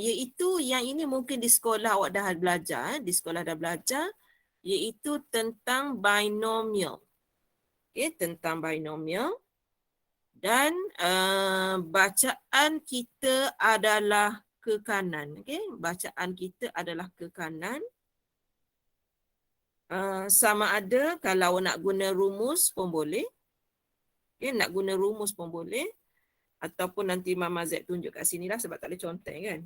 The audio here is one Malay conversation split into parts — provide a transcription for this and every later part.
Iaitu yang ini mungkin di sekolah awak dah belajar, di sekolah dah belajar, iaitu tentang binomial. Okay, tentang binomial. Dan bacaan kita adalah ke kanan. Okay, bacaan kita adalah ke kanan. Sama ada kalau nak guna rumus pun boleh. Okay, nak guna rumus pun boleh. Ataupun nanti Mama Z tunjuk kat sini lah sebab tak ada contoh kan.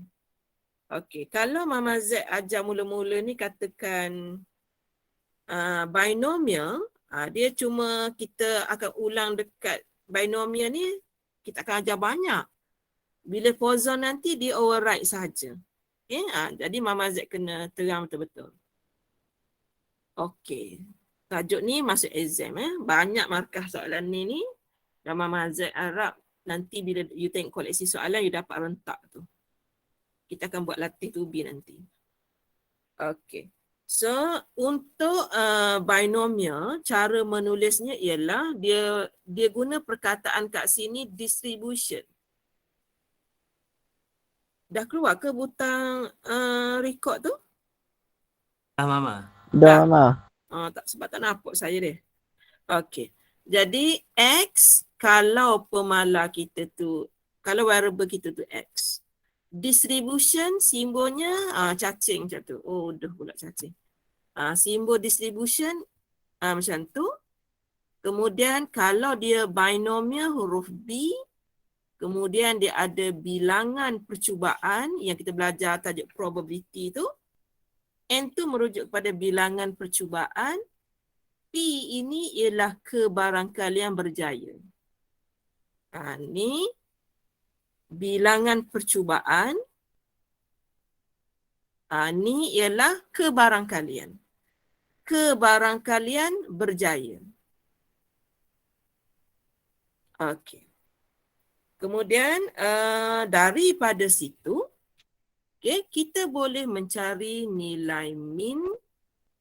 Okey, kalau Mama Z ajar mula-mula ni katakan binomial, dia cuma kita akan ulang dekat binomial ni, kita akan ajar banyak. Bila poson nanti dia override saja. Okay? Jadi Mama Z kena terang betul-betul. Okey, tajuk ni masuk exam. Banyak markah soalan ni. Dan Mama Z harap nanti bila you tengok koleksi soalan, you dapat rentak tu. Kita akan buat latih tubi nanti. Okey. So, untuk binomial, cara menulisnya ialah dia guna perkataan kat sini distribution. Dah keluar ke butang record tu? Mama. Dah, Mama. Tak, sebab tak nampak saya dia. Okey. Jadi X kalau pemala kita tu, kalau variable kita tu X. Distribution simbolnya cacing macam tu. Oh, dah pula cacing. Simbol distribution macam tu. Kemudian kalau dia binomial huruf B, kemudian dia ada bilangan percubaan yang kita belajar tajuk probability tu. N tu merujuk kepada bilangan percubaan. P ini ialah kebarangkalian berjaya. Ni bilangan percubaan. Ni ialah kebarangkalian. Kebarangkalian berjaya. Okey. Kemudian daripada situ, okay, kita boleh mencari nilai min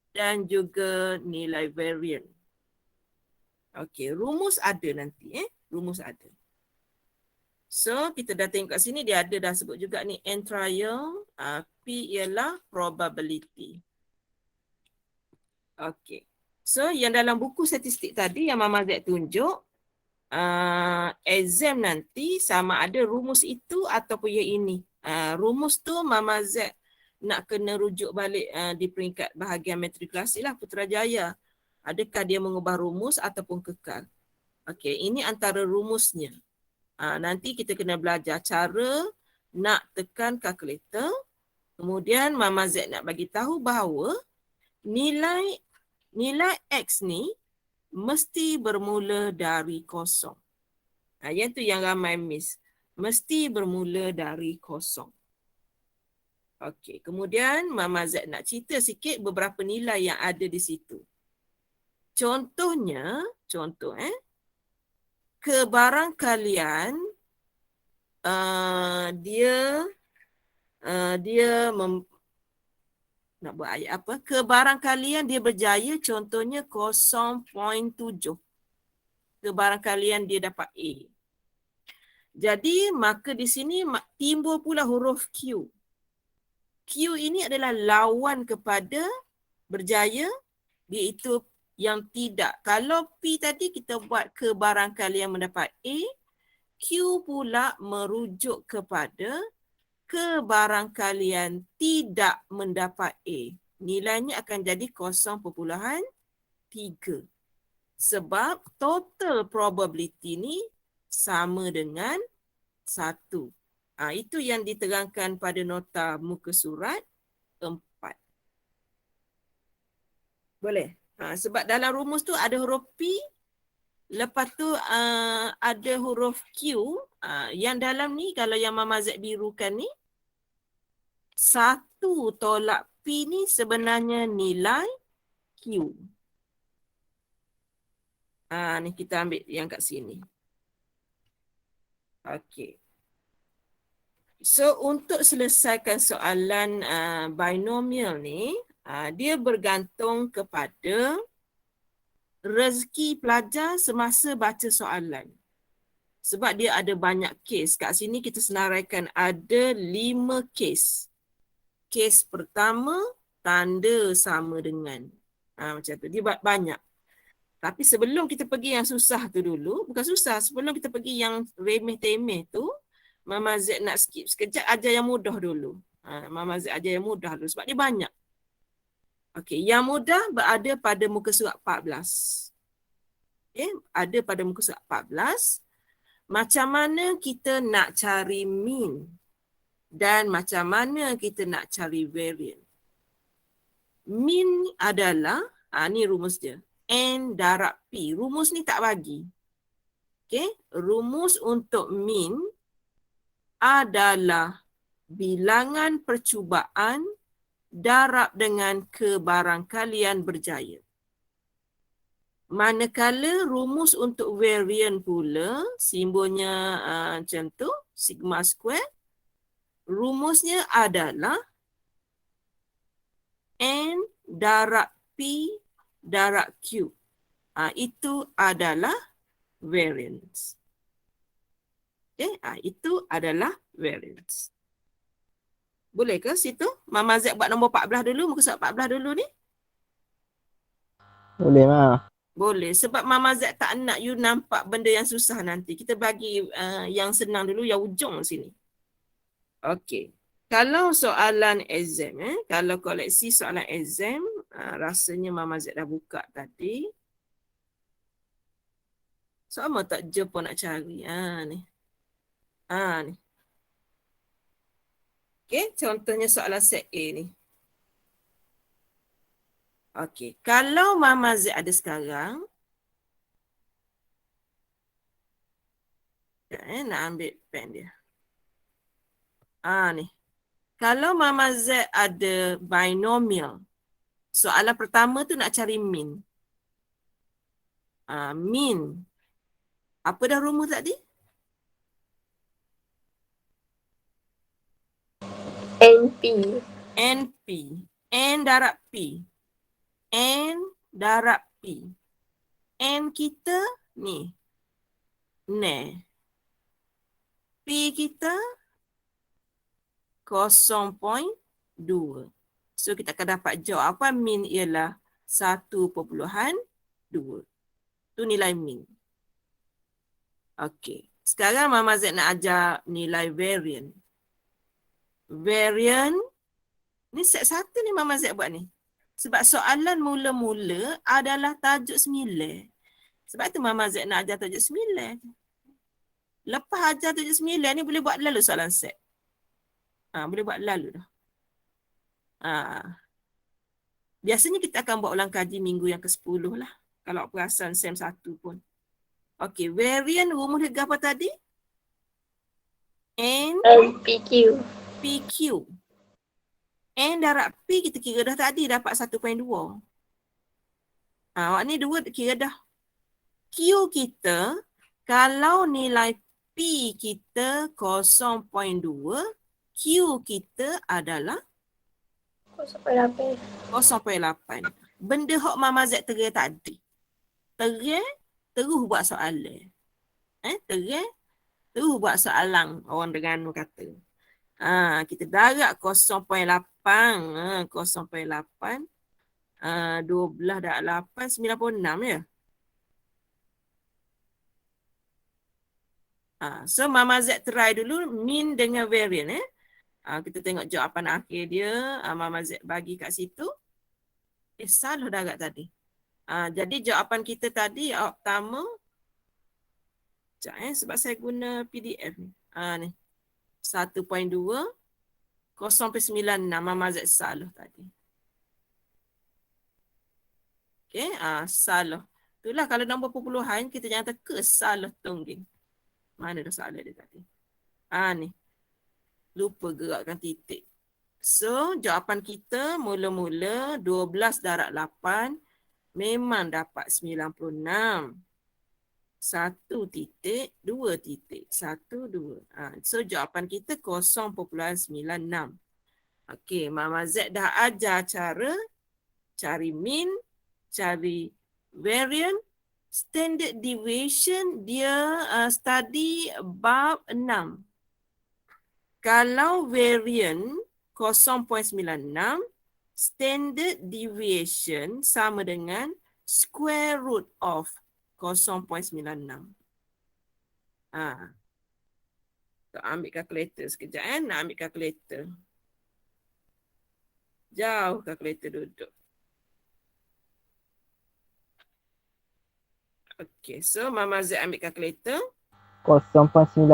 dan juga nilai varian. Okey, rumus ada nanti. Rumus ada. So, kita dah tengok kat sini, dia ada dah sebut juga ni N trial, P ialah probability. Okey. So, yang dalam buku statistik tadi yang Mama Z tunjuk, exam nanti sama ada rumus itu ataupun yang ini. Rumus tu Mama Z nak kena rujuk balik di peringkat bahagian matrikulasi lah Putrajaya. Adakah dia mengubah rumus ataupun kekal? Okey, ini antara rumusnya. Nanti kita kena belajar cara nak tekan kalkulator. Kemudian Mama Z nak bagi tahu bahawa nilai X ni mesti bermula dari kosong. Yang tu yang ramai miss. Mesti bermula dari kosong. Okey, kemudian Mama Z nak cerita sikit beberapa nilai yang ada di situ. Contohnya, kebarangkalian nak buat ayat apa? Kebarangkalian dia berjaya contohnya 0.7. Kebarangkalian dia dapat A. Jadi maka di sini timbul pula huruf Q. Q ini adalah lawan kepada berjaya, iaitu yang tidak. Kalau P tadi kita buat kebarangkalian mendapat A, Q pula merujuk kepada kebarangkalian tidak mendapat A. Nilainya akan jadi 0.3. Sebab total probability ni sama dengan 1. Itu yang diterangkan pada nota muka surat 4. Boleh? Sebab dalam rumus tu ada huruf P, lepas tu ada huruf Q. Yang dalam ni, kalau yang Mama Z birukan ni, 1 tolak P ni sebenarnya nilai Q. Ni kita ambil yang kat sini. Okey. So, untuk selesaikan soalan binomial ni, dia bergantung kepada rezeki pelajar semasa baca soalan. Sebab dia ada banyak kes. Kat sini kita senaraikan ada 5 kes. Kes pertama, tanda sama dengan. Macam tu. Dia banyak. Tapi sebelum kita pergi yang susah tu dulu, bukan susah, sebelum kita pergi yang remeh-temeh tu, Mama Z nak skip sekejap, ajar yang mudah dulu. Mama Z ajar yang mudah dulu sebab dia banyak. Okey, yang mudah berada pada muka surat 14. Okey, ada pada muka surat 14. Macam mana kita nak cari mean dan macam mana kita nak cari variance. Mean adalah, ni rumus dia. N darab P. Rumus ni tak bagi. Okay? Rumus untuk mean adalah bilangan percubaan darab dengan kebarangkalian berjaya. Manakala rumus untuk variance pula, simbolnya macam tu, sigma square, rumusnya adalah N darab P darab Q. Itu adalah variance. Okay, itu adalah variance. Boleh ke situ? Mama Z buat nombor 14 dulu, muka surat 14 dulu ni? Boleh, Ma. Boleh. Sebab Mama Z tak nak you nampak benda yang susah nanti. Kita bagi yang senang dulu, yang ujung sini. Okey. Kalau soalan exam, kalau koleksi soalan exam, rasanya Mama Z dah buka tadi. Sama tak je pun nak cari. Ni. Ni. Okey, contohnya soalan set A ni. Okey, kalau Mama Z ada sekarang, nak ambil pen dia. Ni. Kalau Mama Z ada binomial, soalan pertama tu nak cari mean. Mean. Apa dah rumus tadi? NP. NP. N darab P. N darab P. N kita ni. N. P kita 0.2. So kita akan dapat jawapan mean ialah 1.2. Tu nilai mean. Okey. Sekarang Mama Z nak ajar nilai variance. Variance ni set 1 ni Mama Z buat ni. Sebab soalan mula-mula adalah tajuk 9. Sebab tu Mama Z nak ajar tajuk 9. Lepas ajar tajuk 9 ni boleh buat lalu soalan set. Boleh buat lalu dah. Biasanya kita akan buat ulang kaji minggu yang ke-10 lah. Kalau perasan SEM 1 pun. Okey, variant rumus dia apa tadi? NPQ. PQ. N darab P kita kira dah tadi dapat 1.2. Awak ni 2 kira dah. Q kita, kalau nilai P kita 0.2, Q kita adalah 0.8. 0.8. Benda hok Mama Z terang tadi. Terus buat soalan. Terus buat soalan orang Terengganu kata. Kita darab 0.8. 0.8. 12 darab 8, 96 ya. So Mama Z try dulu mean dengan variance. Kita tengok jawapan akhir dia. Mama Z bagi kat situ. Salah darab tadi. Jadi jawapan kita tadi pertama. Sekejap sebab saya guna PDF ni. Ni. 1.2. 0.96. Mama Z salah tadi. Okay. Salah. Itulah kalau nombor perpuluhan kita jangan teka salah tungging. Mana dah soalan dia tadi? Ni. Lupa gerakkan titik. So, jawapan kita mula-mula 12 darab 8 memang dapat 96. 1 titik, 2 titik. 1, 2. So, jawapan kita 0.96. Okey, Mama Z dah ajar cara cari mean, cari variance Standard deviation dia study bab 6. Kalau varian 0.96, standard deviation sama dengan square root of 0.96. Tak ambil kalkulator sekejap nak ambil kalkulator. Jauh kalkulator duduk. Okay, so Mama Z ambil kalkulator. 0.98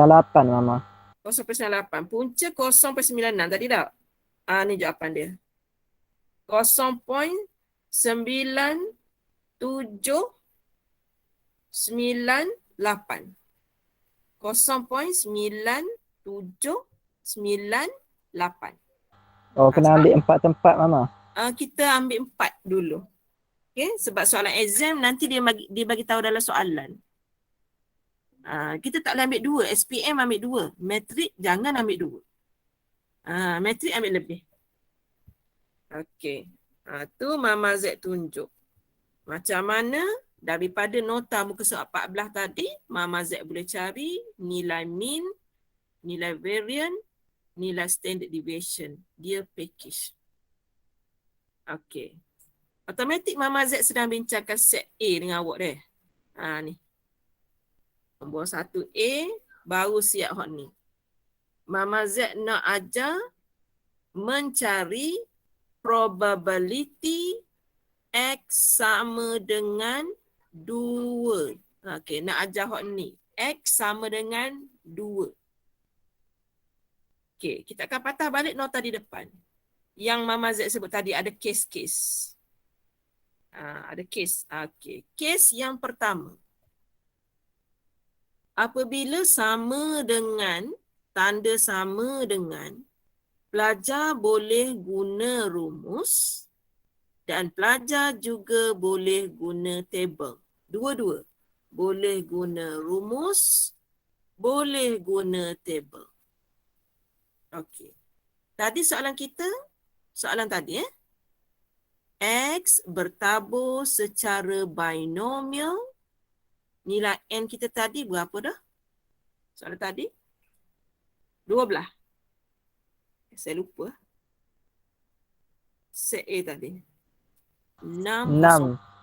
Mama. 0.98. Punca 0.96 tadi tak? Ni jawapan dia. 0.9798. 0.9798. Oh, kena ambil 4 tempat Mama. Kita ambil 4 dulu. Okay, sebab soalan exam nanti dia bagi tahu dalam soalan. Kita tak boleh ambil 2. SPM ambil 2. Matrik jangan ambil 2. Matrik ambil lebih. Okey. Tu Mama Z tunjuk. Macam mana daripada nota muka surat 14 tadi, Mama Z boleh cari nilai mean, nilai variant, nilai standard deviation. Dia package. Okey. Automatik Mama Z sedang bincangkan set A dengan awak deh. Ni. Nombor 1A baru siap hot ni. Mama Z nak ajar mencari probability X sama dengan 2. Okey, nak ajar hot ni. X sama dengan 2. Okey, kita akan patah balik nota di depan. Yang Mama Z sebut tadi ada case-case. Ada case. Okey, case yang pertama. Apabila sama dengan, tanda sama dengan, pelajar boleh guna rumus dan pelajar juga boleh guna table. Dua-dua. Boleh guna rumus, boleh guna table. Okey. Tadi soalan kita, soalan tadi X bertabur secara binomial. Nilai N kita tadi berapa dah? Soalan tadi? 12. Saya lupa. Set A tadi. 6.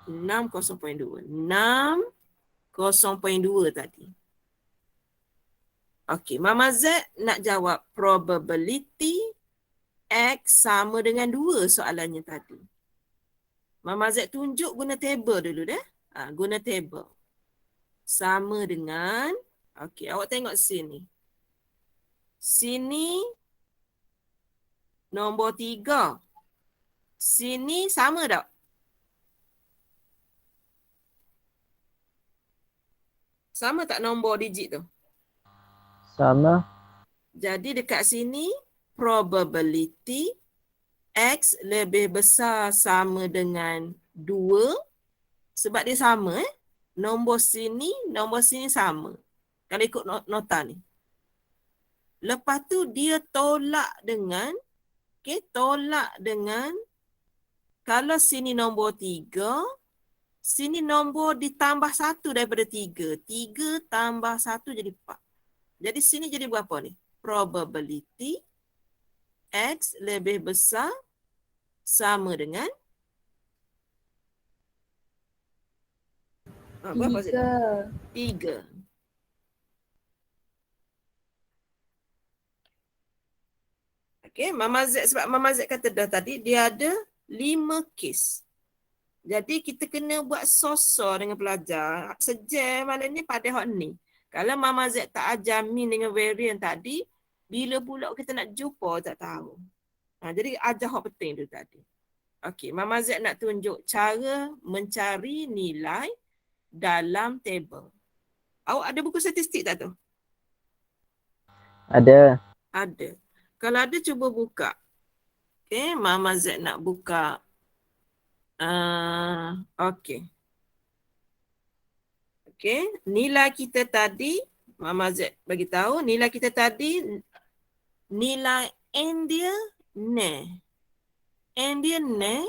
0.2. 6.2 tadi. Okey, Mama Z nak jawab probability X sama dengan 2 soalannya tadi. Mama Z tunjuk guna table dulu dah. Guna table. Sama dengan, okey, awak tengok sini. Sini nombor 3. Sini sama tak? Sama tak nombor digit tu? Sama. Jadi dekat sini probability X lebih besar sama dengan 2 sebab dia sama nombor sini sama. Kalau ikut nota ni. Lepas tu dia tolak dengan kalau sini nombor 3, sini nombor ditambah 1 daripada 3. 3 tambah 1 jadi 4. Jadi sini jadi berapa ni? Probability X lebih besar sama dengan berapa? 3. Okey, Mama Z, sebab Mama Z kata dah tadi dia ada 5 kes. Jadi kita kena buat sosor dengan pelajar. Sejam maknanya pada hot ni. Kalau Mama Z tak ajar mean dengan variant tadi, bila pula kita nak jumpa tak tahu. Jadi ajar hot penting tu tadi. Okey, Mama Z nak tunjuk cara mencari nilai dalam table. Awak ada buku statistik tak tu? Ada. Ada. Kalau ada cuba buka. Okey, Mama Z nak buka. Okey. Okey, nilai kita tadi, Mama Z bagi tahu nilai kita tadi, nilai N dia ne. N dia ne.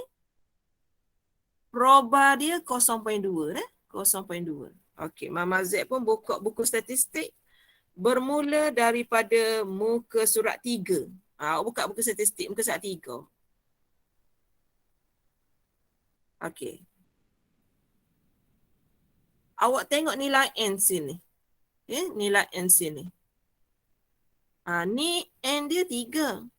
Proba dia 0.2 . 0.2. Okey, Mama Z pun buka buku statistik bermula daripada muka surat 3. Buka buku statistik muka surat 3. Okey. Awak tengok nilai N sini. Nilai N sini. Ni N dia 3.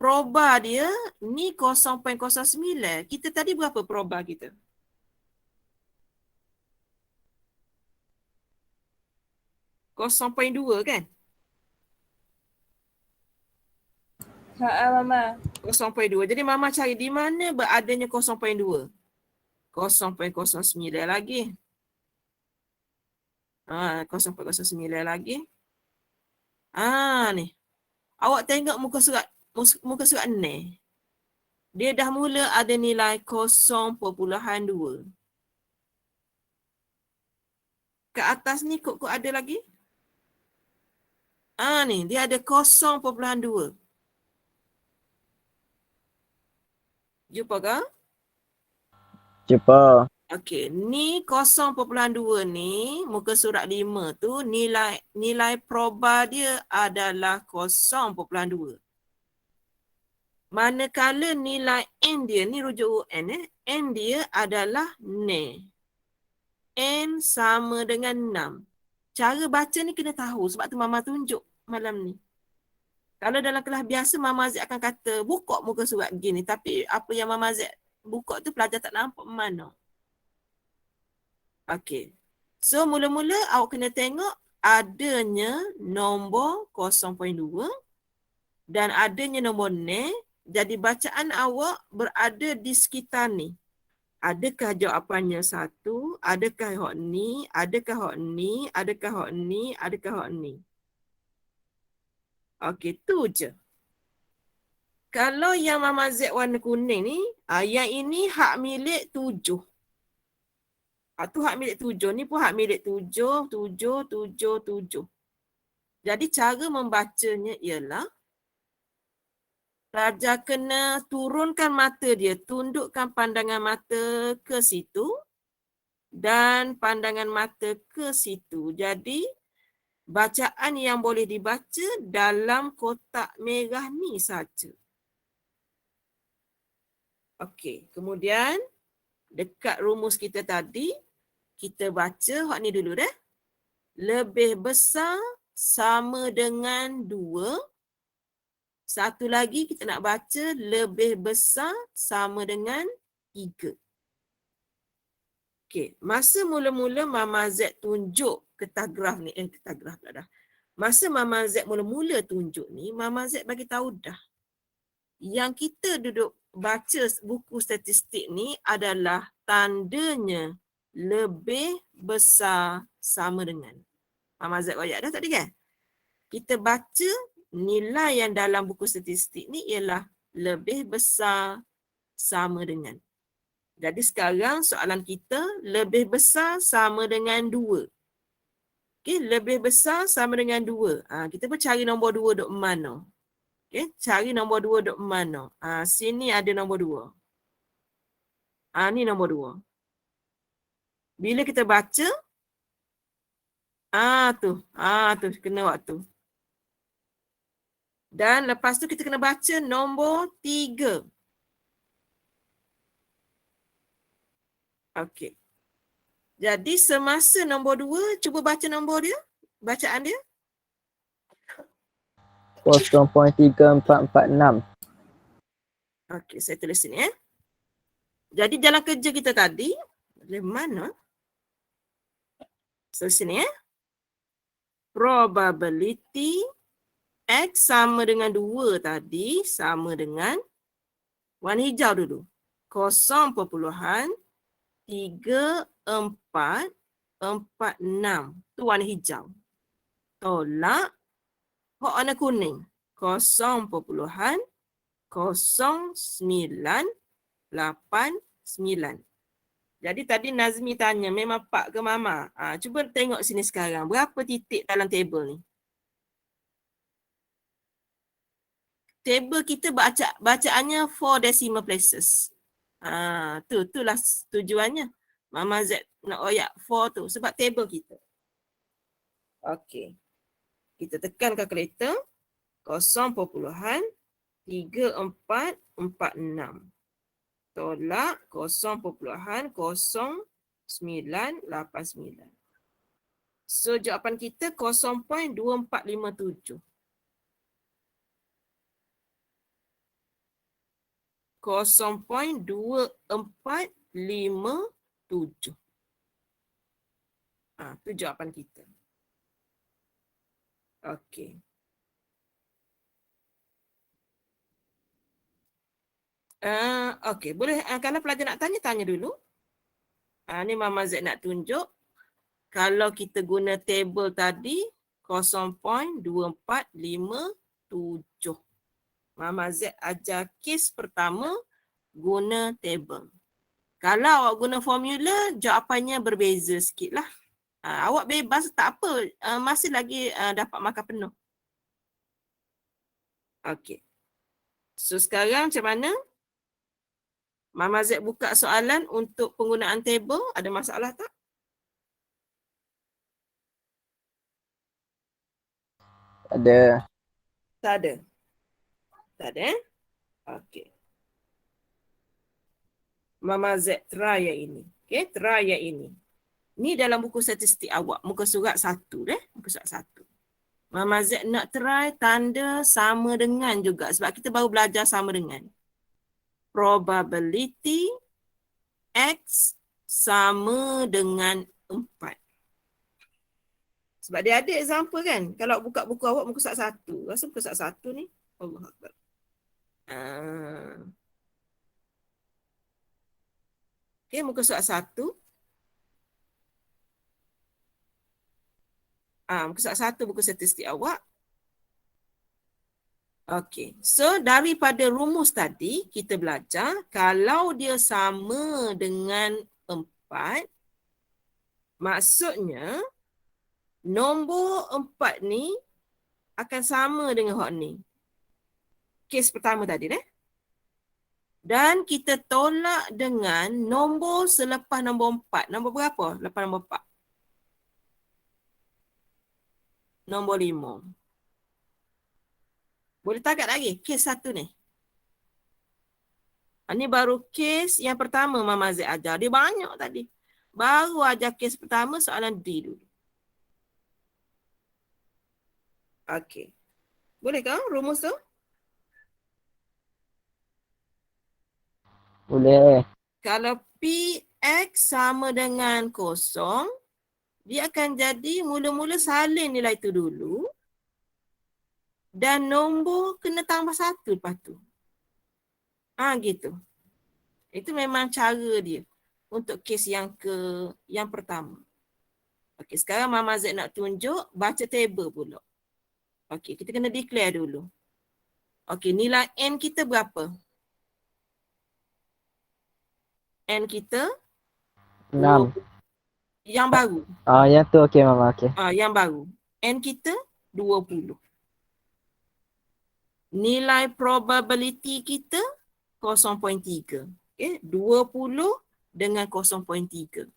Proba dia ni 0.09. Kita tadi berapa proba kita? .2 kan? Mama. 0.2. Jadi Mama cari di mana beradanya 0.2. 0.09 lagi. 0.09 lagi. Ni. Awak tengok muka surat ni. Dia dah mula ada nilai 0.2. Kat atas ni kok ada lagi? Ni dia ada 0.2. Jumpa ke? Jumpa. Okey, ni 0.2 ni muka surat 5 tu nilai proba dia adalah 0.2. Manakala nilai N dia ni rujuk UN N dia adalah ni. N sama dengan 6. Cara baca ni kena tahu sebab tu Mama tunjuk malam ni. Kalau dalam kelas biasa Mama Z akan kata buka muka surat gini tapi apa yang Mama Z buka tu pelajar tak nampak mana. Okey. So mula-mula awak kena tengok adanya nombor 0.2 dan adanya nombor ni. Jadi bacaan awak berada di sekitar ni. Adakah jawapannya 1? Adakah hak ni? Adakah hak ni? Adakah hak ni? Adakah hak ni? Okey, tu je. Kalau yang Mama Z warna kuning ni, yang ini hak milik 7. Tu hak milik 7. Ni pun hak milik 7, 7, 7, 7. Jadi cara membacanya ialah pelajar kena turunkan mata dia, tundukkan pandangan mata ke situ dan pandangan mata ke situ. Jadi bacaan yang boleh dibaca dalam kotak merah ni saja. Okey, kemudian dekat rumus kita tadi, kita baca hak ni dulu dah. Lebih besar sama dengan 2. Satu lagi kita nak baca lebih besar sama dengan 3. Okey, masa mula-mula Mama Z tunjuk kertas graf ni, kertas graf pula dah. Masa Mama Z mula-mula tunjuk ni, Mama Z bagi tahu dah. Yang kita duduk baca buku statistik ni adalah tandanya lebih besar sama dengan. Mama Z royak dah tadi kan? Kita baca nilai yang dalam buku statistik ni ialah lebih besar sama dengan. Jadi sekarang soalan kita lebih besar sama dengan 2. Okey, lebih besar sama dengan 2. Kita pun cari nombor 2 duk mana. Okey, cari nombor 2 duk mana. Sini ada nombor 2. Ni nombor 2. Bila kita baca, tu kena waktu. Dan lepas tu kita kena baca nombor 3. Okey. Jadi semasa nombor 2, cuba baca nombor dia. Bacaan dia. 0.3446. Okey, saya tulis sini Jadi dalam kerja kita tadi, dari mana? So sini Probability X sama dengan 2 tadi sama dengan warna hijau dulu. 0.3446. Tu warna hijau. Tolak warna kuning. 0.0989. Jadi tadi Nazmi tanya, memang Pak ke Mama? Cuba tengok sini sekarang. Berapa titik dalam table ni? Table kita bacaannya 4 decimal places. Itulah tujuannya. Mama Z nak royak 4 tu sebab table kita. Okey. Kita tekan kalkulator 0.3446. Tolak 0.0989. So jawapan kita 0.2457. 0.2457. Tu jawapan kita. Okey. Okey, boleh kalau pelajar nak tanya, tanya dulu. Ni Mama Z nak tunjuk. Kalau kita guna table tadi, 0.2457. Mama Z ajar kes pertama guna table. Kalau awak guna formula, jawapannya berbeza sikit lah. Awak bebas tak apa, masih lagi dapat markah penuh. Okey. So sekarang macam mana? Mama Z buka soalan untuk penggunaan table. Ada masalah tak? Ada. Tak ada. Tak ada Okey. Mama Z try yang ini. Okey, try yang ini. Ni dalam buku statistik awak, muka surat 1 muka surat 1. Mama Z nak try tanda sama dengan juga sebab kita baru belajar sama dengan. Probability X sama dengan 4. Sebab dia ada example kan. Kalau buka buku awak muka surat 1. Rasa muka surat 1 ni. Allah Akbar. Okay, muka surat 1. Muka surat 1 buku statistik awak. Okey, so daripada rumus tadi kita belajar kalau dia sama dengan 4, maksudnya nombor 4 ni akan sama dengan hak ni. Kes pertama tadi Dan kita tolak dengan nombor selepas nombor 4. Nombor berapa? Lepas nombor 4. Nombor 5. Boleh takat lagi kes 1 ni. Ini baru kes yang pertama Mama Z ajar. Dia banyak tadi. Baru ajar kes pertama soalan D dulu. Okey. Boleh ke rumus tu? Boleh. Kalau PX sama dengan 0, dia akan jadi mula-mula salin nilai tu dulu. Dan nombor kena tambah 1 lepas tu. Gitu. Itu memang cara dia untuk kes yang pertama. Okey, sekarang Mama Z nak tunjuk baca table pula. Okey, kita kena declare dulu. Okey, nilai N kita berapa? N kita 6. yang baru. Yang tu okey Mama, okey. Yang baru. N kita 20. Nilai probability kita 0.3. Okay, 20 dengan 0.3.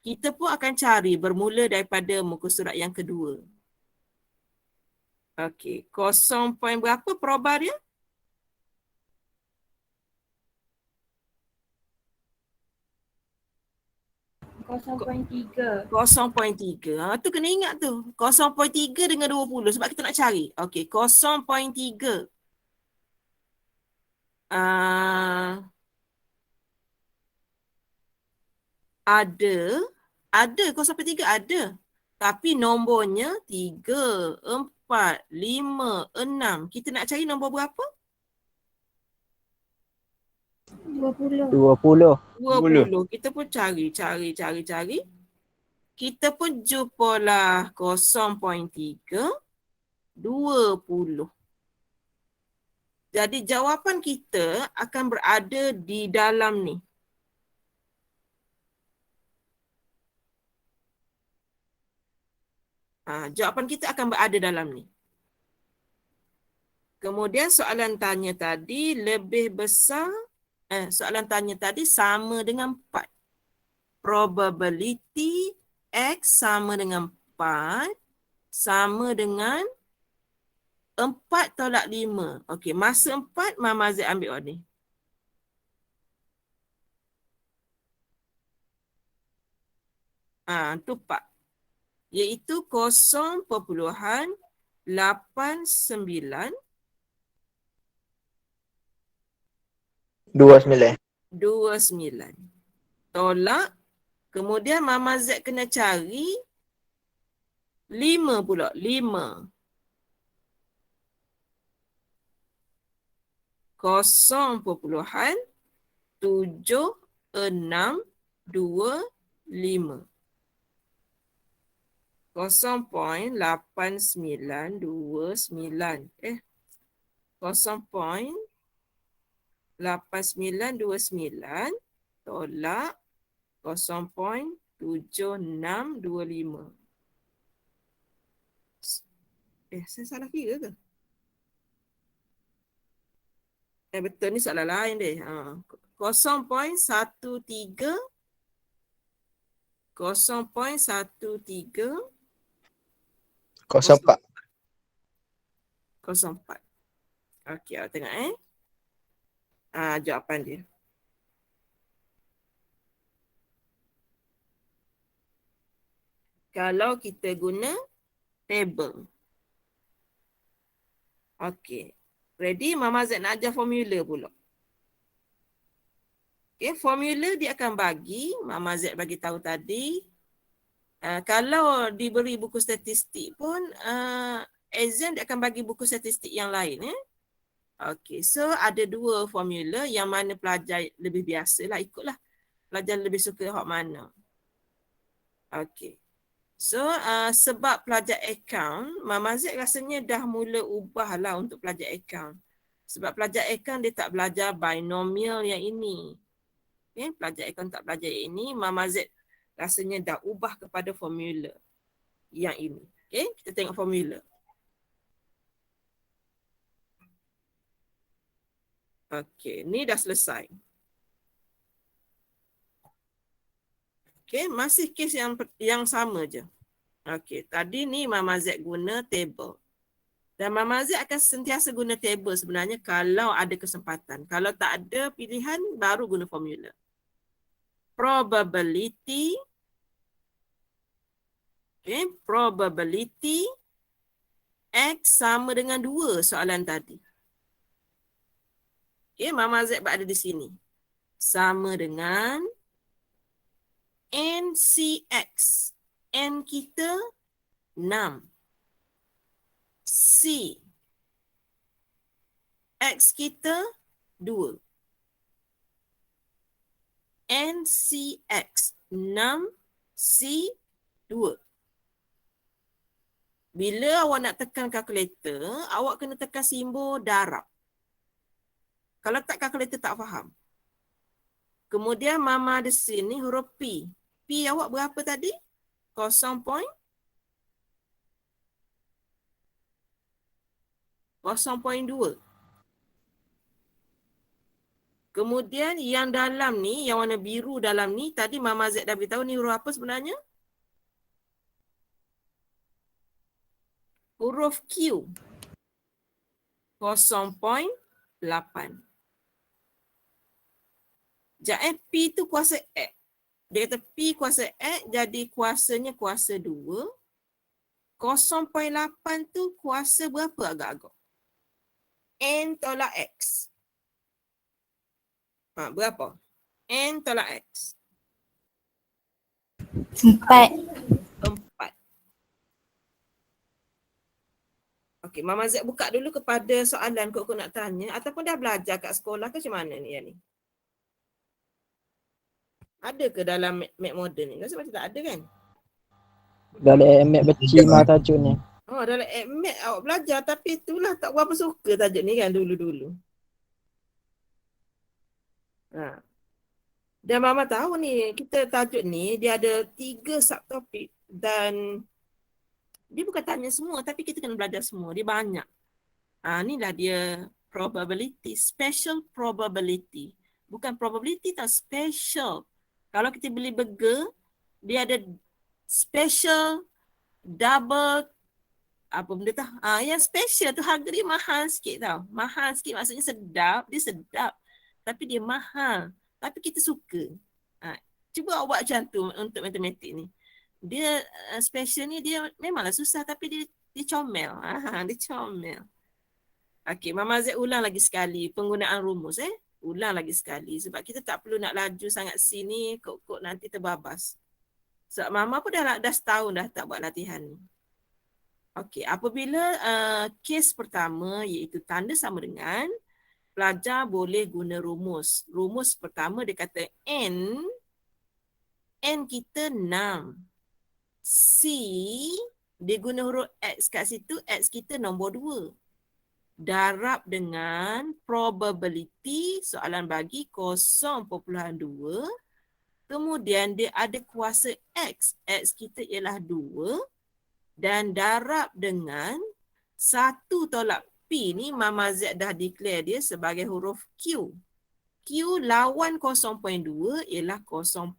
Kita pun akan cari bermula daripada muka surat yang kedua. Okey, 0. Berapa proba dia? .3. 0.3. Tu kena ingat tu. 0.3 dengan 20 sebab kita nak cari. Okey, 0.3. Ada 0.3 ada. Tapi nombornya 3, 4, 5, 6. Kita nak cari nombor berapa? 20. 20. Kita pun cari. Kita pun jumpalah 0.3, 20. Jadi jawapan kita akan berada di dalam ni. Jawapan kita akan berada dalam ni. Kemudian soalan tanya tadi lebih besar. Soalan tanya tadi sama dengan 4. probability X sama dengan 4 sama dengan 4 tolak 5. Okey, masa 4 Mama Z ambil ni. Tu 4. Iaitu 0.89 29. 29. Tolak. Kemudian Mama Z kena cari 5 pula. 5. 0.7625. 0.8929. 0.8929 tolak 0.7625. Saya salah kira ke? Betul, ni soalan lain deh. 0.13 04. 04. Okey, awak tengok jawapan dia. Kalau kita guna table. Okey. Ready? Mama Z nak ajar formula pula. Okey, formula dia akan bagi, Mama Z bagi tahu tadi, kalau diberi buku statistik pun, exam dia akan bagi buku statistik yang lain. Okey, so ada 2 formula yang mana pelajar lebih biasa lah, ikutlah. Pelajar lebih suka hak mana. Okey. So, sebab pelajar account, Mama Z rasanya dah mula ubah lah untuk pelajar account. Sebab pelajar account dia tak belajar binomial yang ini. Okay, pelajar account tak belajar yang ini, Mama Z rasanya dah ubah kepada formula yang ini. Okay, kita tengok formula. Okay, ni dah selesai. Okay, masih kes yang sama je. Okay, tadi ni Mama Z guna table. Dan Mama Z akan sentiasa guna table sebenarnya kalau ada kesempatan. Kalau tak ada pilihan, baru guna formula. Probability. Okay, probability X sama dengan 2 soalan tadi. Okay, Mama Z ada di sini. Sama dengan NCX. N kita 6. C. X kita 2. NCX 6. C 2. Bila awak nak tekan kalkulator, awak kena tekan simbol darab. Kalau tak, kalkulator tak faham. Kemudian Mama ada sini huruf P. P awak berapa tadi? 0.2. Kemudian yang dalam ni, yang warna biru dalam ni, tadi Mama Z dah beritahu ni huruf apa sebenarnya? Huruf Q. 0.8. Jadi P tu kuasa X. Dia kata P kuasa X jadi kuasanya kuasa 2. 0.8 tu kuasa berapa agak-agak? N tolak X. Berapa? N tolak X. 4. 4. Okey, Mama Z buka dulu kepada soalan kau nak tanya ataupun dah belajar kat sekolah ke macam mana ni yang ni? Ada ke dalam Mac Modern ni? Rasa macam tak ada kan? Dalam MX becik mah tajuk ni. Oh, dalam Mac awak belajar tapi itulah tak berapa suka tajuk ni kan dulu-dulu. Dan Mama tahu ni, kita tajuk ni dia ada 3 subtopik dan dia bukan tanya semua tapi kita kena belajar semua. Dia banyak. Inilah dia probability, special probability. Bukan probability tak, special. Kalau kita beli burger, dia ada special, double, apa benda tu? Yang special tu harga dia mahal sikit tau. Mahal sikit maksudnya sedap, dia sedap. Tapi dia mahal. Tapi kita suka. Cuba awak buat macam tu untuk matematik ni. Dia special ni dia memanglah susah tapi dia comel. Dia comel. Okey, Mama Z ulang lagi sekali penggunaan rumus Ulang lagi sekali sebab kita tak perlu nak laju sangat sini kok nanti terbabas. Sebab Mama pun dah setahun dah tak buat latihan ni. Okey, apabila kes pertama iaitu tanda sama dengan, pelajar boleh guna rumus. Rumus pertama dia kata N kita 6. C, dia guna huruf X kat situ, X kita nombor 2. Darab dengan probability, soalan bagi 0.2. Kemudian dia ada kuasa X. X kita ialah 2. Dan darab dengan 1 tolak P ni Mama Z dah declare dia sebagai huruf Q. Q lawan 0.2 ialah 0.8.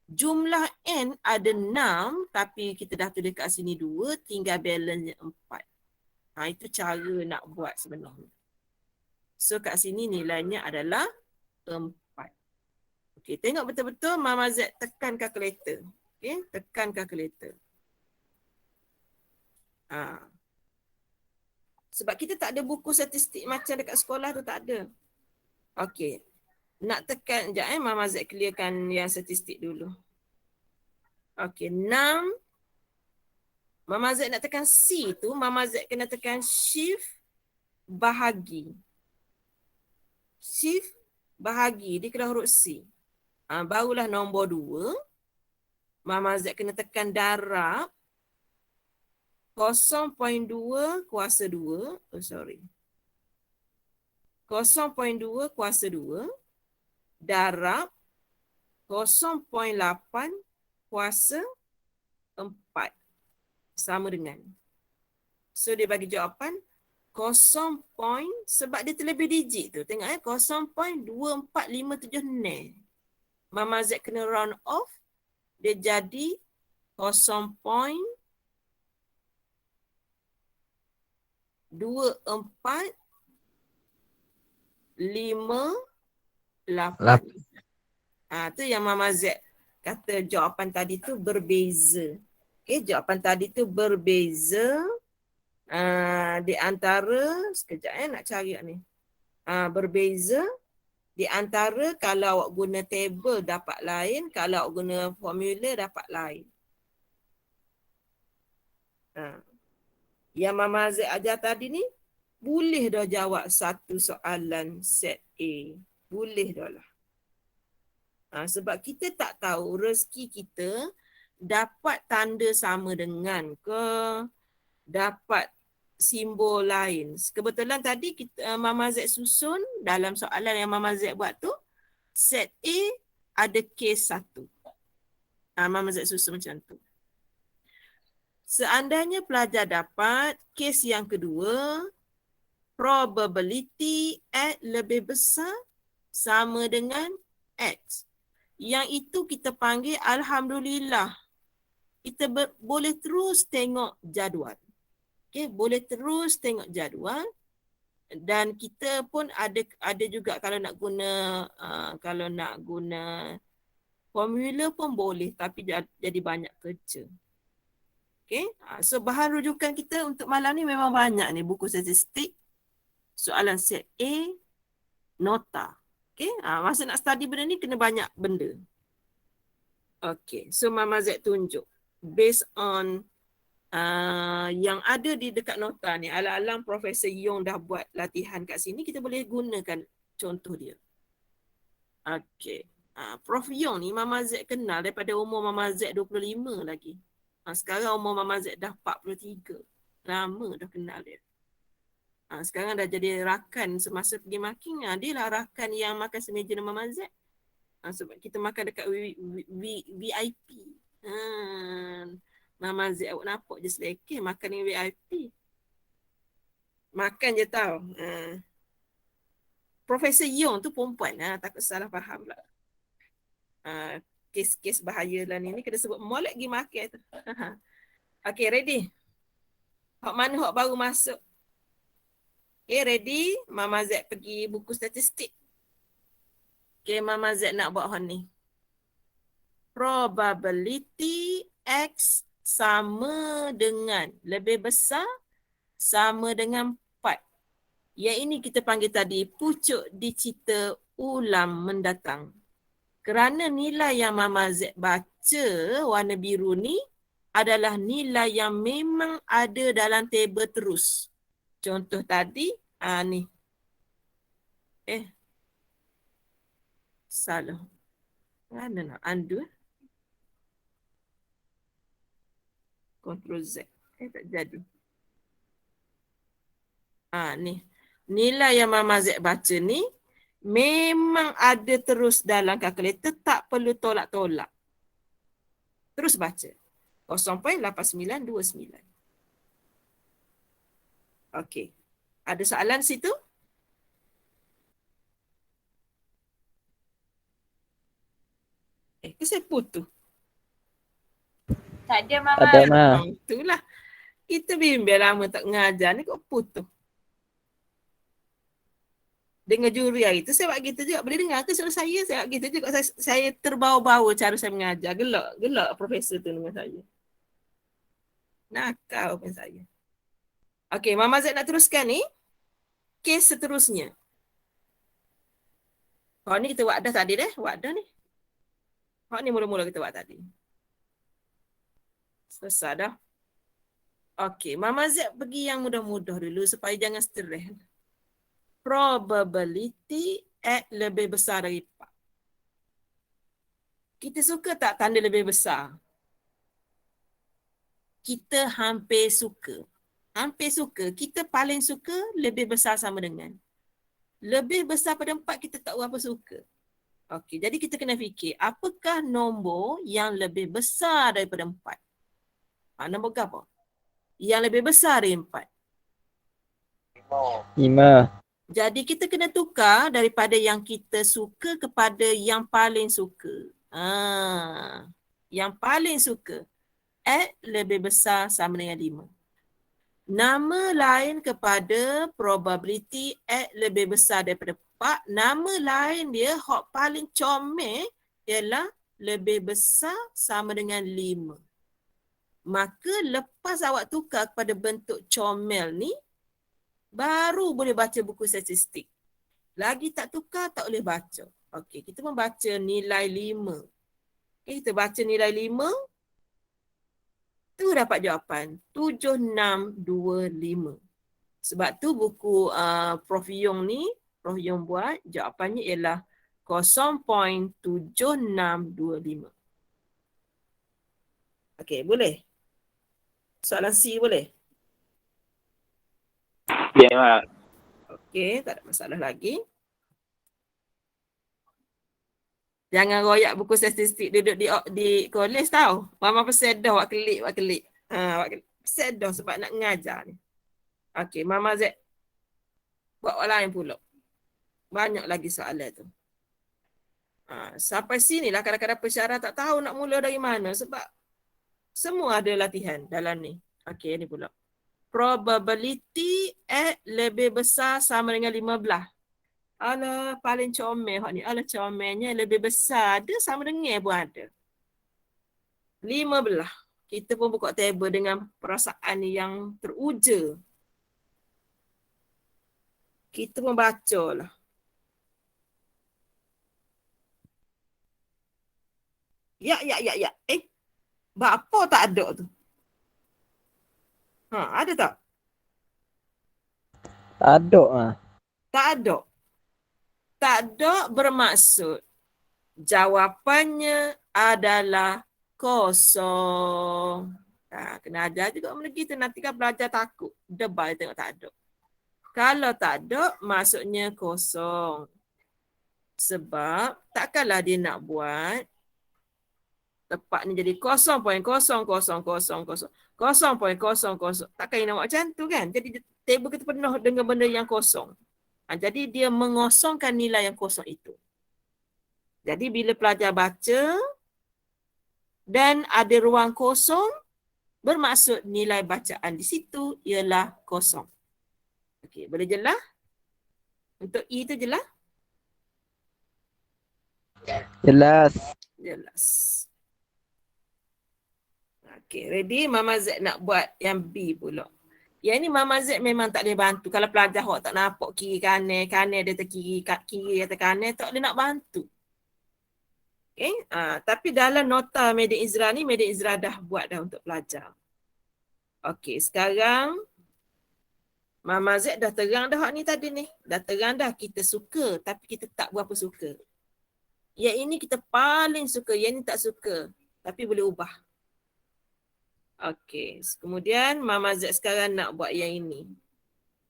Jumlah N ada 6 tapi kita dah tulis kat sini 2, tinggal balance 4. Itu cara nak buat sebenarnya. So kat sini nilainya adalah 4. Okey, tengok betul-betul Mama Z tekan kalkulator. Okey, tekan kalkulator. Sebab kita tak ada buku statistik macam dekat sekolah tu, tak ada. Okey. Nak tekan sekejap Mama Z clearkan yang statistik dulu. Okey, 6. Mama Z nak tekan C tu, Mama Z kena tekan shift bahagi. Shift bahagi, dia kena huruf C. Barulah nombor 2. Mama Z kena tekan darab 0.2 kuasa 2. 0.2 kuasa 2 darab 0.8 kuasa 4 sama dengan. So dia bagi jawapan 0. Sebab dia terlebih digit tu. Tengok 0.24576. Mama Z kena round off. Dia jadi 0.2458. Tu yang Mama Z kata jawapan tadi tu berbeza. Okey, jawapan tadi tu berbeza di antara, sekejap nak cari ni. Berbeza di antara kalau awak guna table dapat lain, kalau awak guna formula dapat lain. Yang Mama Z ajar tadi ni, boleh dah jawab satu soalan set A. Boleh dah lah. Sebab kita tak tahu rezeki kita dapat tanda sama dengan ke, dapat simbol lain. Kebetulan tadi Mama Z susun dalam soalan yang Mama Z buat tu, set A ada kes 1. Mama Z susun macam tu. Seandainya pelajar dapat kes yang kedua, probability X lebih besar sama dengan X. Yang itu kita panggil Alhamdulillah. Kita boleh terus tengok jadual. Okay, boleh terus tengok jadual. Dan kita pun ada juga kalau nak guna formula pun boleh, tapi jadi banyak kerja. Okay, so bahan rujukan kita untuk malam ni memang banyak ni, buku statistik, soalan set A, nota. Okay, masa nak study benda ni kena banyak benda. Okay, so Mama Z tunjuk based on yang ada di dekat nota ni. Alang-alang Profesor Yong dah buat latihan kat sini, kita boleh gunakan contoh dia. Okay, Prof Yong ni Mama Z kenal daripada umur Mama Z 25 lagi. Sekarang umur Mama Z dah 43. Lama dah kenal dia. Sekarang dah jadi rakan semasa pergi marking. Dia lah rakan yang makan semeja dengan Mama Z. Sebab kita makan dekat VIP. Mama Z awak nampak je selekeh makan dengan VIP. Makan je tau. Profesor Yong tu perempuan. Takut salah faham lah. Kes-kes bahaya lah ni kena sebut molek pergi makan tu. Okay, ready? Hak mana hak baru masuk? Okay, ready? Mama Z pergi buku statistik. Okay, Mama Z nak buat hak ni. Probability X sama dengan lebih besar sama dengan 4. Yang ini kita panggil tadi pucuk dicita ulang mendatang. Kerana nilai yang Mama Z baca warna biru ni adalah nilai yang memang ada dalam table terus. Contoh tadi, ni. Salah. Mana nak undo? Ctrl Z. Tak jadi. Ni. Nilai yang Mama Z baca ni memang ada terus dalam kalkulator, tak perlu tolak-tolak. Terus baca. 0.8929. Okey. Ada soalan situ? Saya putus. Tak ada Mama. Tak ada, Ma. Itulah. Kita bimbel lama tak mengajar ni kok putus. Dengan juri hari tu saya buat gitu juga. Boleh dengar ke suara saya? Saya buat gitu juga. Saya terbawa-bawa cara saya mengajar. Gelak profesor tu dengan saya. Nakal pun saya. Okey, Mama Z nak teruskan ni. Kes seterusnya. Hak ni kita buat dah tadi dah. Buat dah ni. Hak ni mula-mula kita buat tadi. Selesai dah. Okey, Mama Z pergi yang mudah-mudah dulu supaya jangan stres. Probability X lebih besar dari 4. Kita suka tak tanda lebih besar? Kita hampir suka. Hampir suka. Kita paling suka lebih besar sama dengan. Lebih besar pada 4 kita tak berapa suka. Okey, jadi kita kena fikir apakah nombor yang lebih besar daripada 4? Nombor apa? Yang lebih besar dari 4. 5. Jadi kita kena tukar daripada yang kita suka kepada yang paling suka. Yang paling suka. X lebih besar sama dengan 5. Nama lain kepada probability X lebih besar daripada 4, nama lain dia hak paling comel ialah lebih besar sama dengan 5. Maka lepas awak tukar kepada bentuk comel ni, baru boleh baca buku statistik. Lagi tak tukar, tak boleh baca. Okey, kita membaca nilai 5. Okay, kita baca nilai 5. Tu dapat jawapan 7625. Sebab tu buku Prof Yong ni, Prof Yong buat, jawapannya ialah 0.7625. Okey, boleh? Soalan C boleh? Ya, Mak. Okey, tak ada masalah lagi. Jangan royak buku statistik duduk di kolej tau. Mama pesedah buat kelik. Buat pesedah sebab nak mengajar ni. Okey, Mama Z. Buat orang lain pula. Banyak lagi soalan tu. Sampai sinilah kadang-kadang pensyarah tak tahu nak mula dari mana sebab semua ada latihan dalam ni. Okey, ni pula. Probability X lebih besar sama dengan 15. Alah, paling comel hak ni. Alah, comelnya lebih besar. Ada sama dengan pun ada. 15. Kita pun buka table dengan perasaan yang teruja. Kita pun baca lah. Ya. Apa tak ada tu? Ada tak? Tak ada, Ma. Tak ada. Tak ada bermaksud jawapannya adalah kosong. Kena ajar juga benda gitu. Nanti kan belajar takut. Debat tengok tak ada. Kalau tak ada, maksudnya kosong. Sebab takkanlah dia nak buat tepat ni jadi 0.0000. 0.0000. Takkan dia nak buat macam tu kan? Jadi table kita penuh dengan benda yang kosong. Jadi dia mengosongkan nilai yang kosong itu. Jadi bila pelajar baca dan ada ruang kosong, bermaksud nilai bacaan di situ ialah kosong. Okey, boleh jelas? Untuk E tu jelas? Jelas. Jelas. Okey, ready? Mama Z nak buat yang B pula. Yang ni Mama Z memang tak boleh bantu. Kalau pelajar awak tak nampak kiri kanan, kanan dia terkiri, kiri atau kanan, tak boleh nak bantu. Okay? Tapi dalam nota Media Izra ni, Media Izra dah buat dah untuk pelajar. Okey, sekarang Mama Z dah terang dah hak ni tadi ni. Dah terang dah kita suka tapi kita tak berapa suka. Yang ini kita paling suka, yang ini tak suka. Tapi boleh ubah. Okey, kemudian Mama Z sekarang nak buat yang ini.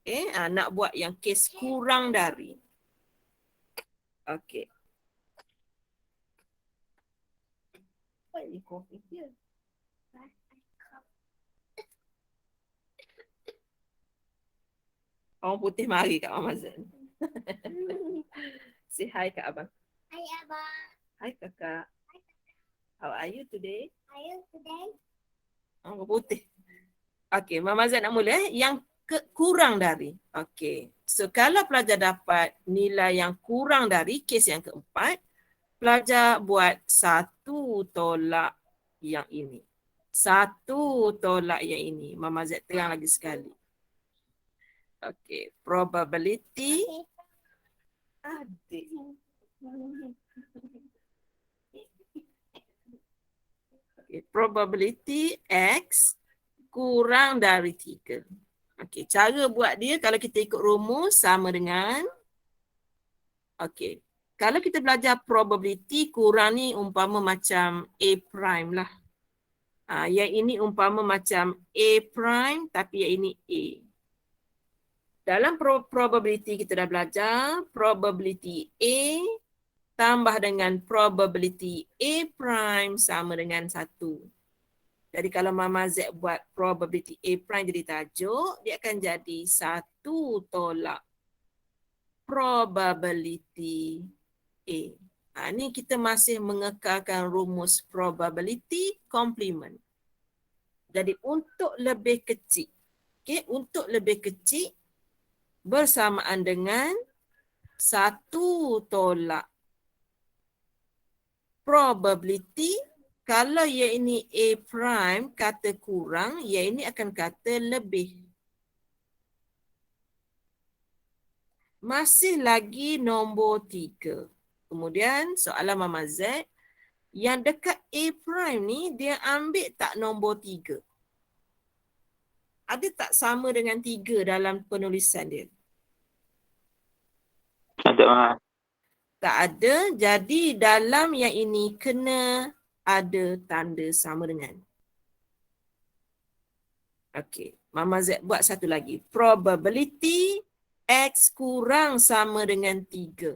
Okay, nak buat yang kes kurang dari. Okey. What are you coughing here? Orang putih mari kat Mama Z. Say hi kat abang. Hai Abang. Hi kakak. How are you today? How are you today? Orang putih. Okey, Mama Z nak mula yang kurang dari. Okey. So kalau pelajar dapat nilai yang kurang dari kes yang keempat, pelajar buat 1 tolak yang ini. 1 tolak yang ini. Mama Z terang lagi sekali. Okey, probability adik. Okay, probability X kurang dari 3. Okey, cara buat dia kalau kita ikut rumus sama dengan, okey, kalau kita belajar probability kurang ni umpama macam A prime lah. Yang ini umpama macam A prime tapi yang ini A. Dalam probability kita dah belajar probability A tambah dengan probability A prime sama dengan 1. Jadi kalau Mama Z buat probability A prime jadi tajuk, dia akan jadi 1 tolak probability A. Ni kita masih mengekalkan rumus probability complement. Jadi untuk lebih kecil, okay, untuk lebih kecil bersamaan dengan 1 tolak probability. Kalau yang ini A prime kata kurang, yang ini akan kata lebih. Masih lagi nombor 3. Kemudian soalan Mama Z, yang dekat A prime ni dia ambil tak nombor 3? Ada tak sama dengan 3 dalam penulisan dia? Ada, Mama. Tak ada. Jadi dalam yang ini kena ada tanda sama dengan. Okey. Mama Z buat satu lagi. Probability X kurang sama dengan 3.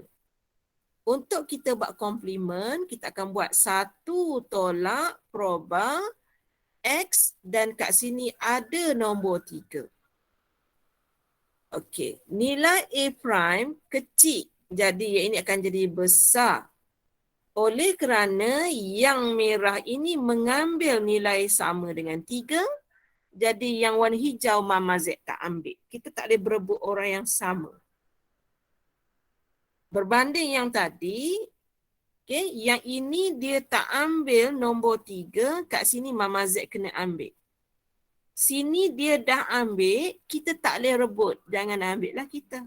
Untuk kita buat komplement, kita akan buat 1 tolak proba X dan kat sini ada nombor 3. Okey. Nilai A prime kecil. Jadi yang ini akan jadi besar. Oleh kerana yang merah ini mengambil nilai sama dengan 3, jadi yang warna hijau Mama Z tak ambil. Kita tak boleh berebut orang yang sama. Berbanding yang tadi, okay, yang ini dia tak ambil nombor 3, kat sini Mama Z kena ambil. Sini dia dah ambil, kita tak boleh rebut. Jangan ambil lah kita.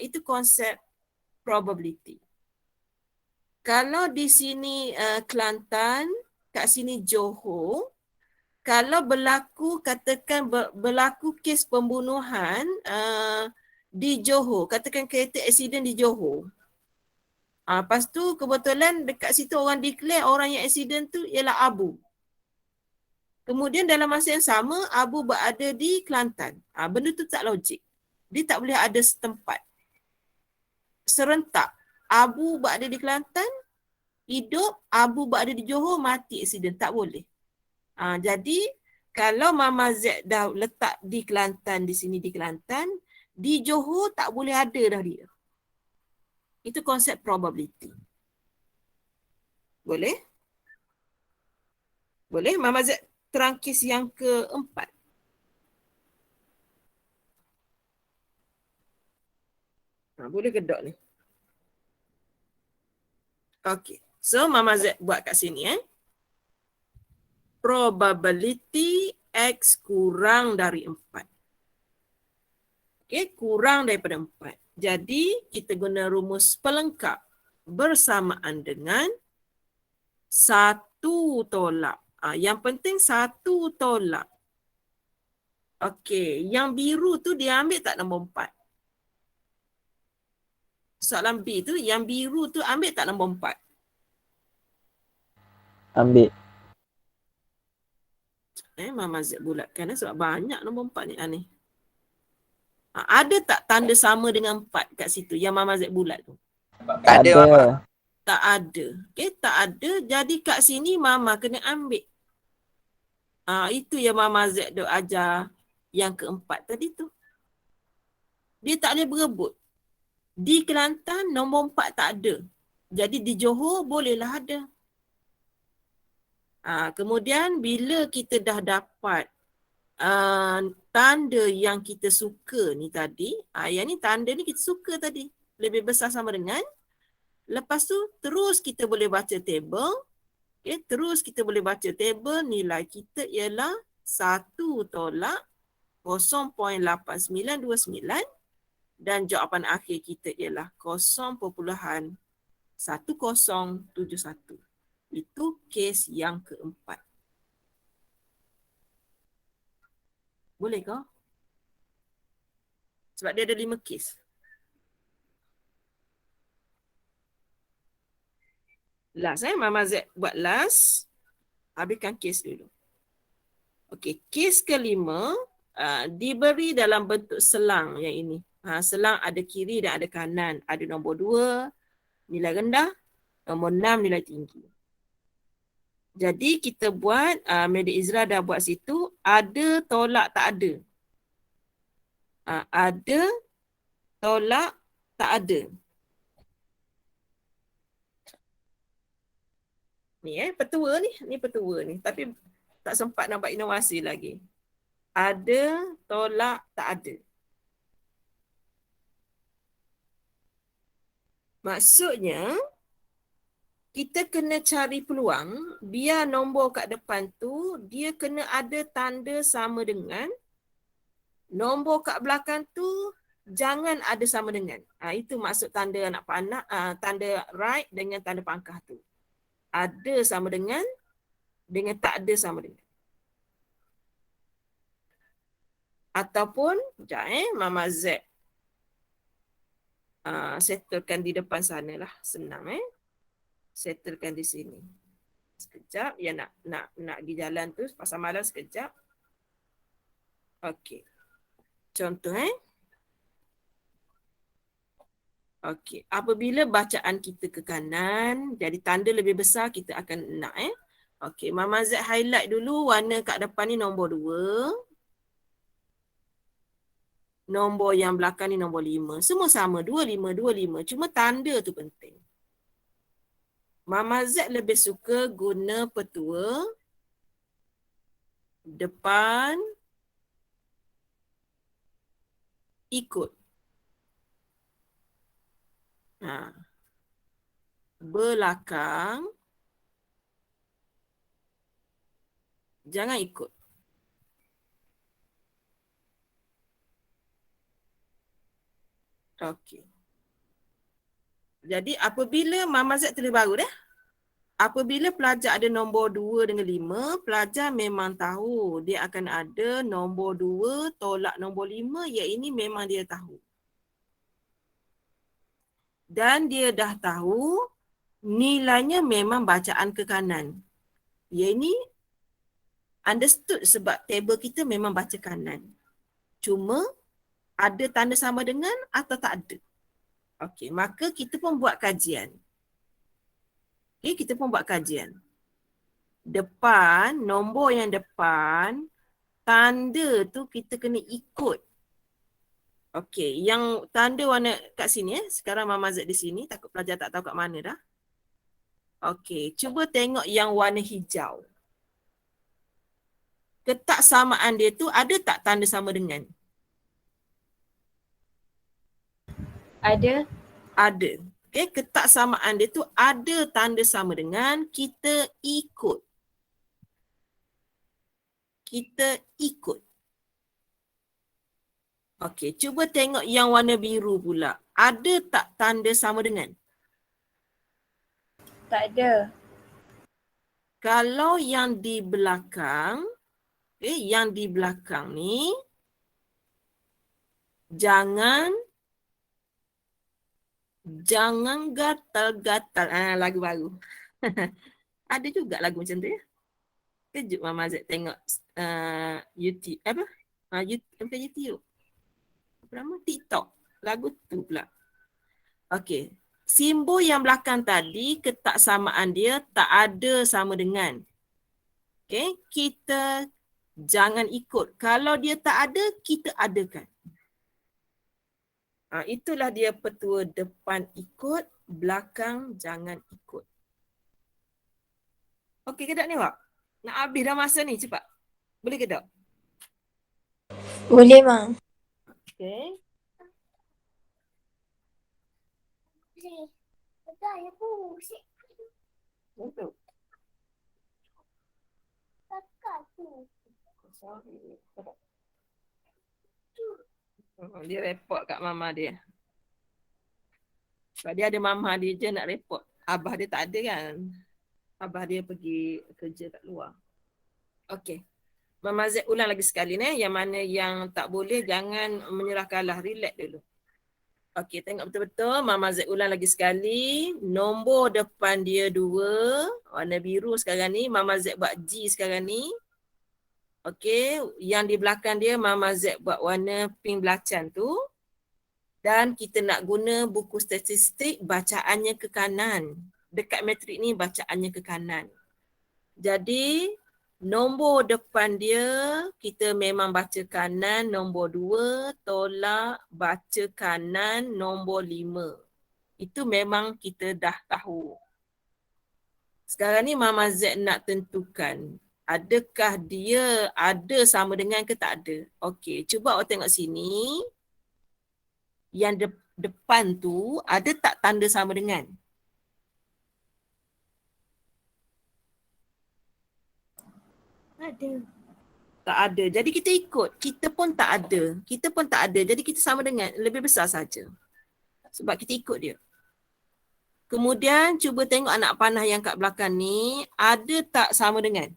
Itu konsep probability. Kalau di sini Kelantan, kat sini Johor, kalau berlaku, katakan berlaku kes pembunuhan di Johor, katakan kereta accident di Johor. Lepas tu kebetulan dekat situ orang declare orang yang accident tu ialah Abu. Kemudian dalam masa yang sama, Abu berada di Kelantan. Benda tu tak logik. Dia tak boleh ada setempat. Serentak. Abu berada di Kelantan, hidup, Abu berada di Johor, mati accident. Tak boleh. Jadi, kalau Mama Z dah letak di Kelantan, di sini di Kelantan, di Johor tak boleh ada dah dia. Itu konsep probability. Boleh? Boleh? Mama Z terang kes yang keempat. Boleh kedok ni. Okey. So, Mama Z buat kat sini. Probability X kurang dari 4. Okey, kurang daripada 4. Jadi, kita guna rumus pelengkap bersamaan dengan 1 tolak. Yang penting 1 tolak. Okey, yang biru tu dia ambil tak nombor 4? Soalan B tu, yang biru tu ambil tak nombor 4? Ambil. Mama Z bulatkan sebab banyak nombor 4 ni. Ni. Ada tak tanda sama dengan 4 kat situ yang Mama Z bulat tu? Tak ada. Tak ada. Okay, tak ada. Jadi kat sini Mama kena ambil. Itu yang Mama Z duk ajar yang keempat tadi tu. Dia tak boleh berebut. Di Kelantan nombor 4 tak ada. Jadi di Johor bolehlah ada. Kemudian bila kita dah dapat tanda yang kita suka ni tadi, yang ni tanda ni kita suka tadi. Lebih besar sama dengan. Lepas tu terus kita boleh baca table. Okay, terus kita boleh baca table, nilai kita ialah 1 tolak 0.8929 dan jawapan akhir kita ialah 0.1071. Itu kes yang keempat. Boleh ke? Sebab dia ada 5 kes. Last Mama Z buat last. Habiskan kes dulu. Okey, kes kelima diberi dalam bentuk selang yang ini. Selang ada kiri dan ada kanan. Ada nombor 2, nilai rendah. Nombor 6, nilai tinggi. Jadi kita buat, Medik Izra dah buat situ, ada tolak tak ada. Ada tolak tak ada. Ni petua ni petua ni. Tapi tak sempat nampak inovasi lagi. Ada tolak tak ada. Maksudnya, kita kena cari peluang biar nombor kat depan tu dia kena ada tanda sama dengan nombor kat belakang tu jangan ada sama dengan. Itu maksud tanda anak panah, tanda right dengan tanda pangkah tu. Ada sama dengan tak ada sama dengan. Ataupun, Mama Z settlekan di depan sana lah. Senang settlekan di sini. Sekejap, ya nak pergi jalan tu pasal malam sekejap. Okey. Contoh Okey, apabila bacaan kita ke kanan, jadi tanda lebih besar kita akan nak Okey, Mama Z highlight dulu warna kat depan ni nombor 2. Nombor yang belakang ni nombor 5. Semua sama, 25, 25. Cuma tanda tu penting. Mama Z lebih suka guna petua depan ikut. Belakang jangan ikut. Okey. Jadi apabila Mama Z tulis baru dah. Apabila pelajar ada nombor 2 dengan 5, pelajar memang tahu dia akan ada nombor 2 tolak nombor 5, yang ini memang dia tahu. Dan dia dah tahu nilainya memang bacaan ke kanan. Yang ini understood sebab table kita memang baca kanan. Cuma ada tanda sama dengan atau tak ada. Okey, maka kita pun buat kajian. Kita pun buat kajian. Depan, nombor yang depan, tanda tu kita kena ikut. Okey, yang tanda warna kat sini Sekarang Mama Z di sini, takut pelajar tak tahu kat mana dah. Okey, cuba tengok yang warna hijau. Ketaksamaan dia tu ada tak tanda sama dengan? Ada. Ada. Okey, ketaksamaan dia tu ada tanda sama dengan kita ikut. Kita ikut. Okey, cuba tengok yang warna biru pula. Ada tak tanda sama dengan? Tak ada. Kalau yang di belakang, yang di belakang ni, jangan gatal-gatal. Lagu baru. Ada juga lagu macam tu ya. Kejut Mama Z tengok YouTube. Apa? Bukan YouTube. Apa nama? TikTok. Lagu tu pula. Okey. Simbol yang belakang tadi, ketaksamaan dia tak ada sama dengan. Okey. Kita jangan ikut. Kalau dia tak ada, kita adakan. Itulah dia petua depan ikut, belakang jangan ikut. Okey ke tak ni, Wak? Nak habis dah masa ni, cepat. Boleh ke tak? Boleh, Mak. Okey. Betul ya pusing. Betul. Kakak tu. Dia report kat mama dia. Sebab dia ada mama dia je nak report. Abah dia tak ada kan. Abah dia pergi kerja kat luar. Okey. Mama Z ulang lagi sekali ni. Yang mana yang tak boleh jangan menyerah kalah. Relax dulu. Okey, tengok betul-betul. Mama Z ulang lagi sekali. Nombor depan dia 2. Warna biru sekarang ni. Mama Z buat G sekarang ni. Okey, yang di belakang dia Mama Z buat warna pink belacan tu. Dan kita nak guna buku statistik bacaannya ke kanan. Dekat matrik ni bacaannya ke kanan. Jadi nombor depan dia kita memang baca kanan, nombor 2 tolak baca kanan, nombor 5. Itu memang kita dah tahu. Sekarang ni Mama Z nak tentukan adakah dia ada sama dengan ke tak ada. Okey, cuba awak tengok sini. Yang depan tu ada tak tanda sama dengan? Ada. Tak ada. Jadi kita ikut. Kita pun tak ada. Kita pun tak ada. Jadi kita sama dengan lebih besar saja. Sebab kita ikut dia. Kemudian cuba tengok anak panah yang kat belakang ni. Ada tak sama dengan?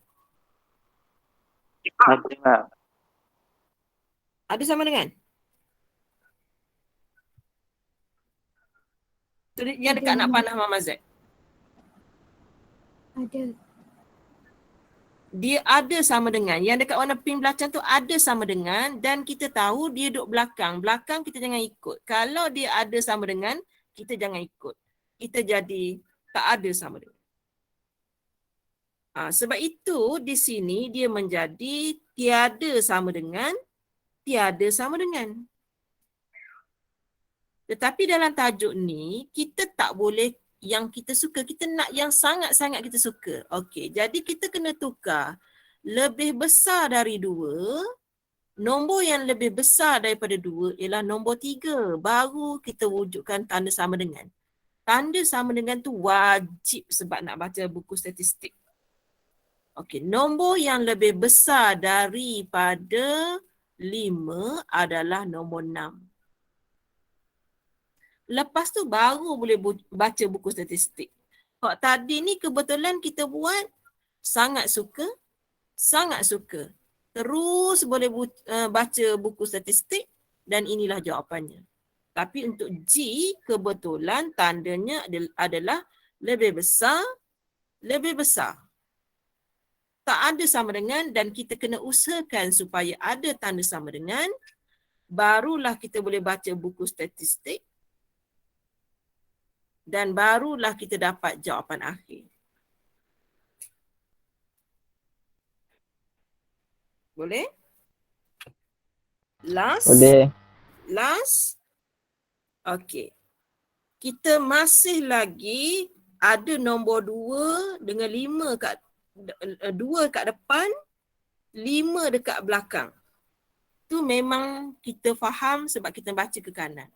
Ada, Mak. Ada sama dengan? Tu yang dekat anak panah Mama Z. Ada. Dia ada sama dengan. Yang dekat warna pink belacan tu ada sama dengan. Dan kita tahu dia duduk belakang. Belakang kita jangan ikut. Kalau dia ada sama dengan, kita jangan ikut. Kita jadi tak ada sama dengan. Sebab itu di sini dia menjadi tiada sama dengan, tiada sama dengan. Tetapi dalam tajuk ni, kita tak boleh yang kita suka. Kita nak yang sangat-sangat kita suka. Okey, jadi kita kena tukar. Lebih besar dari 2, nombor yang lebih besar daripada 2 ialah nombor 3. Baru kita wujudkan tanda sama dengan. Tanda sama dengan tu wajib sebab nak baca buku statistik. Okey, nombor yang lebih besar daripada 5 adalah nombor 6. Lepas tu baru boleh baca buku statistik. Kalau tadi ni kebetulan kita buat sangat suka. Terus boleh baca buku statistik dan inilah jawapannya. Tapi untuk G kebetulan tandanya adalah lebih besar. Tak ada sama dengan dan kita kena usahakan supaya ada tanda sama dengan. Barulah kita boleh baca buku statistik. Dan barulah kita dapat jawapan akhir. Boleh? Boleh. Last. Okey. Kita masih lagi ada nombor 2 dengan 5 kat 2 kat depan, 5 dekat belakang. Tu memang kita faham sebab kita baca ke kanan.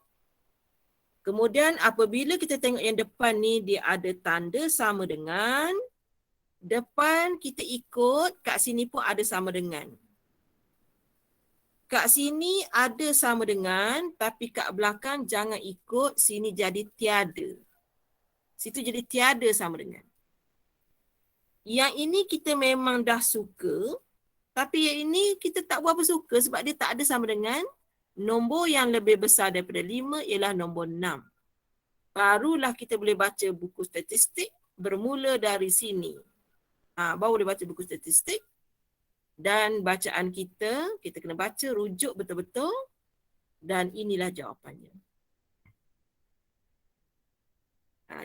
Kemudian apabila kita tengok yang depan ni dia ada tanda sama dengan, depan kita ikut, kat sini pun ada sama dengan. Kat sini ada sama dengan, tapi kat belakang jangan ikut, sini jadi tiada. Situ jadi tiada sama dengan. Yang ini kita memang dah suka, tapi yang ini kita tak berapa suka sebab dia tak ada sama dengan. Nombor yang lebih besar daripada 5 ialah nombor 6. Barulah kita boleh baca buku statistik bermula dari sini. Baru boleh baca buku statistik. Dan bacaan kita kena baca, rujuk betul-betul. Dan inilah jawapannya.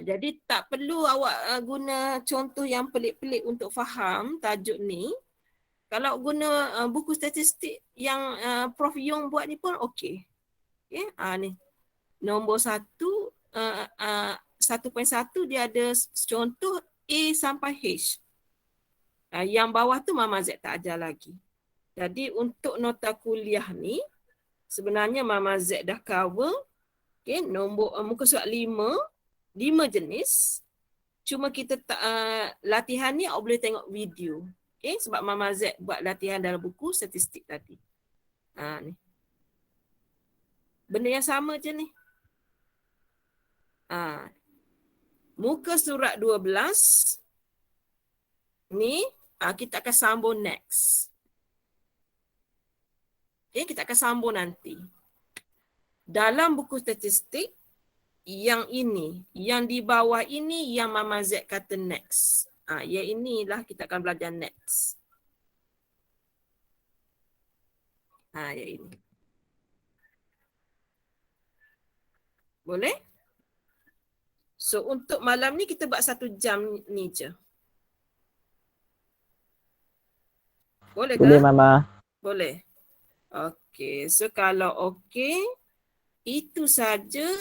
Jadi tak perlu awak guna contoh yang pelik-pelik untuk faham tajuk ni. Kalau guna buku statistik yang Prof Yong buat ni pun okey. Okay? Ni. Nombor 1, 1.1 dia ada contoh A sampai H. Yang bawah tu Mama Z tak ajar lagi. Jadi untuk nota kuliah ni, sebenarnya Mama Z dah cover. Okay? Nombor muka surat 5 jenis. Cuma kita latihan ni awak boleh tengok video. Okay? Sebab Mama Z buat latihan dalam buku statistik tadi. Ni. Benda yang sama je ni. Muka surat 12. Ni kita akan sambung next. Okay, kita akan sambung nanti. Dalam buku statistik, yang ini, yang di bawah ini yang Mama Z kata next. Yang inilah kita akan belajar next. Yang ini. Boleh? So untuk malam ni kita buat 1 jam ni je. Boleh ke? Boleh Mama. Boleh. Okey. So kalau okey, itu saja